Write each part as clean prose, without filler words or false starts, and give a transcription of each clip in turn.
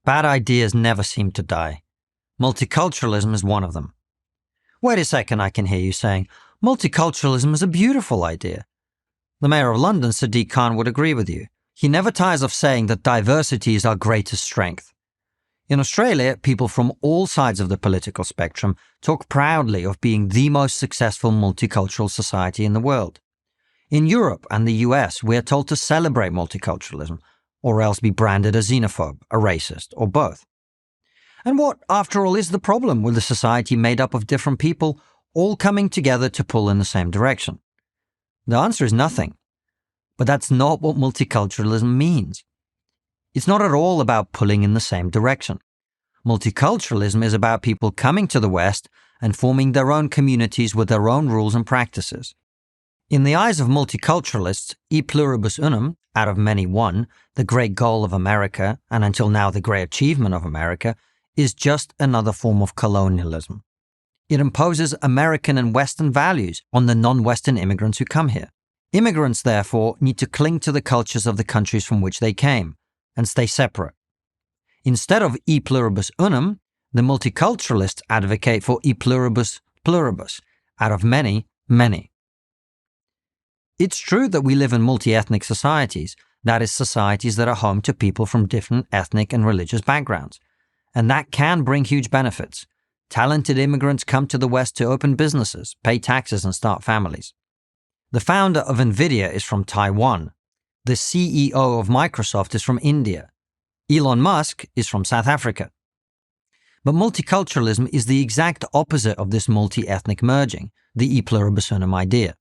Bad ideas never seem to die. Multiculturalism is one of them. Wait a second, I can hear you saying, multiculturalism is a beautiful idea. The Mayor of London, Sadiq Khan, would agree with you. He never tires of saying that diversity is our greatest strength. In Australia, people from all sides of the political spectrum talk proudly of being the most successful multicultural society in the world. In Europe and the US, we are told to celebrate multiculturalism, or else be branded a xenophobe, a racist, or both. And what, after all, is the problem with a society made up of different people all coming together to pull in the same direction? The answer is nothing. But that's not what multiculturalism means. It's not at all about pulling in the same direction. Multiculturalism is about people coming to the West and forming their own communities with their own rules and practices. In the eyes of multiculturalists, e pluribus unum, out of many one, the great goal of America, and until now the great achievement of America, is just another form of colonialism. It imposes American and Western values on the non-Western immigrants who come here. Immigrants, therefore, need to cling to the cultures of the countries from which they came, and stay separate. Instead of e pluribus unum, the multiculturalists advocate for e pluribus pluribus, out of many, many. It's true that we live in multi-ethnic societies, that is, societies that are home to people from different ethnic and religious backgrounds. And that can bring huge benefits. Talented immigrants come to the West to open businesses, pay taxes, and start families. The founder of Nvidia is from Taiwan. The CEO of Microsoft is from India. Elon Musk is from South Africa. But multiculturalism is the exact opposite of this multi-ethnic merging, the e pluribus unum idea.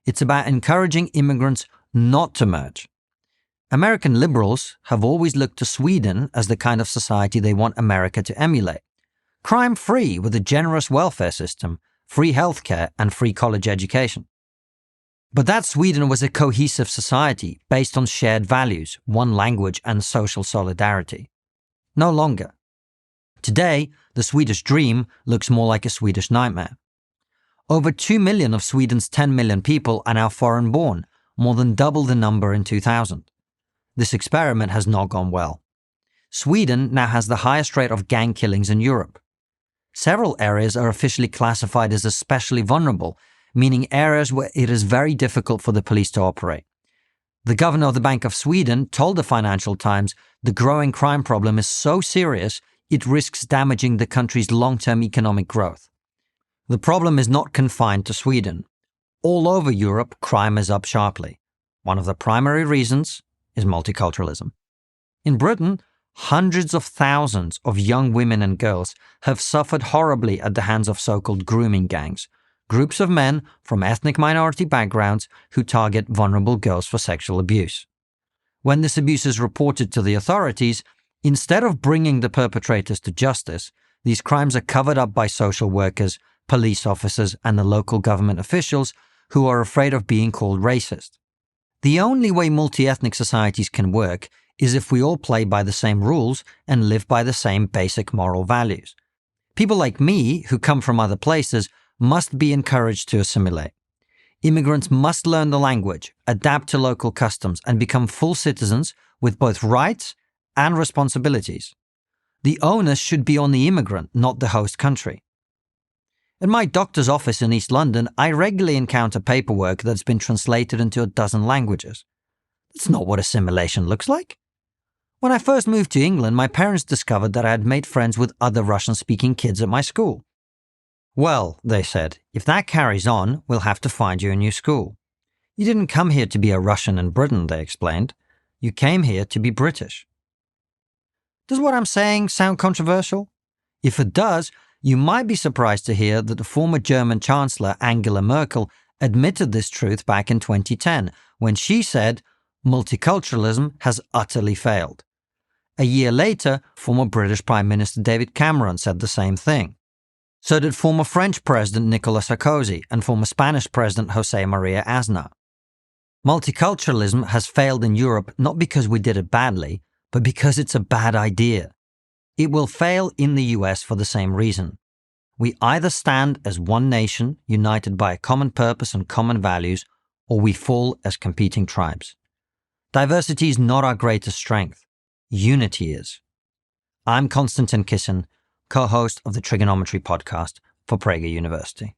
It's about encouraging immigrants not to merge. American liberals have always looked to Sweden as the kind of society they want America to emulate. Crime-free with a generous welfare system, free healthcare, and free college education. But that Sweden was a cohesive society based on shared values, one language, and social solidarity. No longer. Today, the Swedish dream looks more like a Swedish nightmare. Over 2 million of Sweden's 10 million people are now foreign-born, more than double the number in 2000. This experiment has not gone well. Sweden now has the highest rate of gang killings in Europe. Several areas are officially classified as especially vulnerable, meaning areas where it is very difficult for the police to operate. The governor of the Bank of Sweden told the Financial Times the growing crime problem is so serious it risks damaging the country's long-term economic growth. The problem is not confined to Sweden. All over Europe, crime is up sharply. One of the primary reasons is multiculturalism. In Britain, hundreds of thousands of young women and girls have suffered horribly at the hands of so-called grooming gangs, groups of men from ethnic minority backgrounds who target vulnerable girls for sexual abuse. When this abuse is reported to the authorities, instead of bringing the perpetrators to justice, these crimes are covered up by social workers, police officers, and the local government officials who are afraid of being called racist. The only way multi-ethnic societies can work is if we all play by the same rules and live by the same basic moral values. People like me, who come from other places, must be encouraged to assimilate. Immigrants must learn the language, adapt to local customs, and become full citizens with both rights and responsibilities. The onus should be on the immigrant, not the host country. At my doctor's office in East London, I regularly encounter paperwork that's been translated into a dozen languages. That's not what assimilation looks like. When I first moved to England, my parents discovered that I had made friends with other Russian-speaking kids at my school. Well, they said, if that carries on, we'll have to find you a new school. You didn't come here to be a Russian in Britain, they explained. You came here to be British. Does what I'm saying sound controversial? If it does, you might be surprised to hear that the former German Chancellor Angela Merkel admitted this truth back in 2010, when she said, multiculturalism has utterly failed. A year later, former British Prime Minister David Cameron said the same thing. So did former French President Nicolas Sarkozy and former Spanish President José María Aznar. Multiculturalism has failed in Europe not because we did it badly, but because it's a bad idea. It will fail in the US for the same reason. We either stand as one nation, united by a common purpose and common values, or we fall as competing tribes. Diversity is not our greatest strength. Unity is. I'm Konstantin Kisin, co-host of the Trigonometry podcast for Prager University.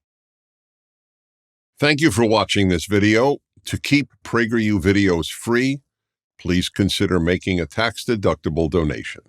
Thank you for watching this video. To keep PragerU videos free, please consider making a tax-deductible donation.